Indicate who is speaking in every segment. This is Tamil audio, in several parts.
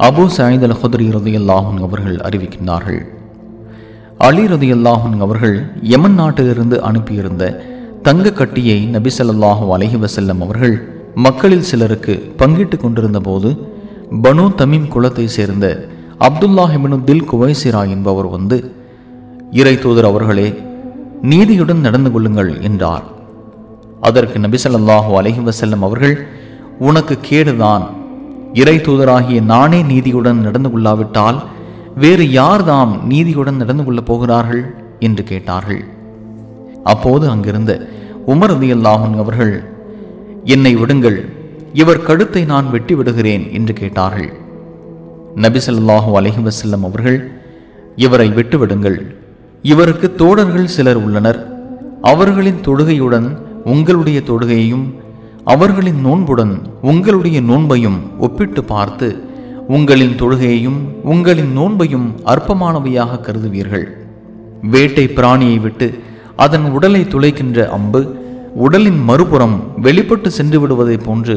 Speaker 1: அபூ சயீத் அல்-குத்ரி ரலியல்லாஹு அன்ஹு அவர்கள் அறிவிக்கின்றார்கள், அலி ரலியல்லாஹு அன்ஹு அவர்கள் யமன் நாட்டிலிருந்து அனுப்பியிருந்த தங்க கட்டியை நபி ஸல்லல்லாஹு அலைஹி வஸல்லம் அவர்கள் மக்களில் சிலருக்கு பங்கிட்டு கொண்டிருந்த போது பனு தமீம் குலத்தை சேர்ந்த அப்துல்லாஹ் இப்னு தில் குவைசிரா என்பவர் வந்து, இறை தூதர் அவர்களே, நீதியுடன் நடந்து கொள்ளுங்கள் என்றார். அதற்கு நபி ஸல்லல்லாஹு அலைஹி வஸல்லம் அவர்கள், உனக்கு கேடுதான், இறை தூதராகிய நானே நீதியுடன் நடந்து கொள்ளாவிட்டால் வேறு யார்தாம் நீதியுடன் நடந்து கொள்ளப் போகிறார்கள் என்று கேட்டார்கள். அப்போது அங்கிருந்த உமர் ரலியல்லாஹு அன்ஹு அவர்கள், என்னை விடுங்கள், இவர் கழுத்தை நான் வெட்டி விடுகிறேன் என்று கேட்டார்கள். நபி ஸல்லல்லாஹு அலைஹி வஸல்லம் அவர்கள், இவரை விட்டுவிடுங்கள், இவருக்கு தோழர்கள் சிலர் உள்ளனர், அவர்களின் தொழுகையுடன் உங்களுடைய தொழுகையையும் அவர்களின் நோன்புடன் உங்களுடைய நோன்பையும் ஒப்பிட்டு பார்த்து உங்களின் தொழுகையையும் உங்களின் நோன்பையும் அற்பமானவையாக கருதுவீர்கள். வேட்டை பிராணியை விட்டு அதன் உடலை துளைக்கின்ற அம்பு உடலின் மறுபுறம் வெளிப்பட்டு சென்று விடுவதை போன்று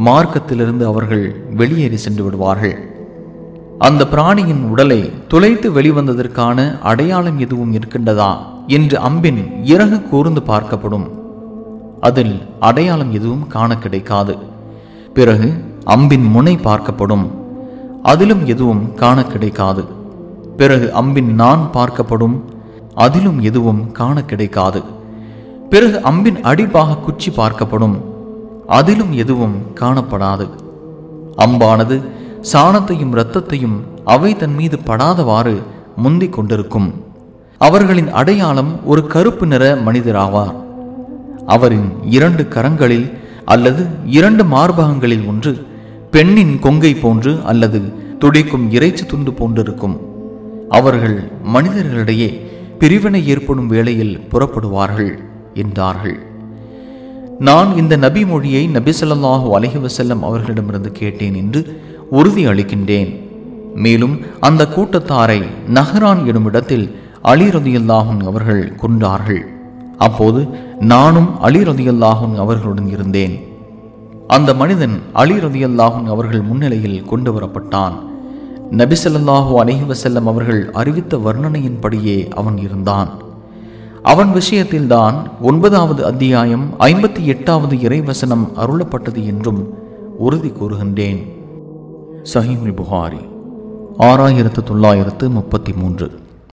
Speaker 1: மார்க்கத்திலிருந்து அவர்கள் வெளியேறி சென்று விடுவார்கள். அந்த பிராணியின் உடலை துளைத்து வெளிவந்ததற்கான அடையாளம் எதுவும் இருக்கின்றதா என்று அம்பின் இறகு கூர்ந்து பார்க்கப்படும். அதில் அடையாளம் எதுவும் காண கிடைக்காது. பிறகு அம்பின் முனை பார்க்கப்படும், அதிலும் எதுவும் காண கிடைக்காது. பிறகு அம்பின் நான் பார்க்கப்படும், அதிலும் எதுவும் காண கிடைக்காது. பிறகு அம்பின் அடிப்பாக குச்சி பார்க்கப்படும், அதிலும் எதுவும் காணப்படாது. அம்பானது சாணத்தையும் இரத்தத்தையும் அவை தன் மீது படாதவாறு முந்திக் கொண்டிருக்கும். அவர்களின் அடையாளம் ஒரு கருப்பு நிற மனிதராவார். அவரின் 2 கரங்களில் அல்லது 2 மார்பகங்களில் ஒன்று பெண்ணின் கொங்கை போன்று அல்லது துடிக்கும் இறைச்சி துண்டு போன்றிருக்கும். அவர்கள் மனிதர்களிடையே பிரிவினை ஏற்படும் வேளையில் புறப்படுவார்கள் என்றார்கள். நான் இந்த நபி மொழியை நபி ஸல்லல்லாஹு அலைஹி வஸல்லம் அவர்களிடமிருந்து கேட்டேன் என்று உறுதி அளிக்கின்றேன். மேலும் அந்த கூட்டத்தாரை நஹ்ரான் எனும் இடத்தில் அலி ரலியல்லாஹு அன்ஹு அவர்கள் கொன்றார்கள். அப்போது நானும் அலி ரலியல்லாஹு அன்ஹு அவர்களுடன் இருந்தேன். அந்த மனிதன் அலி ரலியல்லாஹு அன்ஹு அவர்கள் முன்னிலையில் கொண்டு வரப்பட்டான். நபி ஸல்லல்லாஹு அலைஹி வஸல்லம் அவர்கள் அறிவித்த வர்ணனையின்படியே அவன் இருந்தான். அவன் விஷயத்தில்தான் 9வது அத்தியாயம் 58வது இறைவசனம் அருளப்பட்டது என்றும் உறுதி கூறுகின்றேன். சஹீஹுல் புகாரி 6933.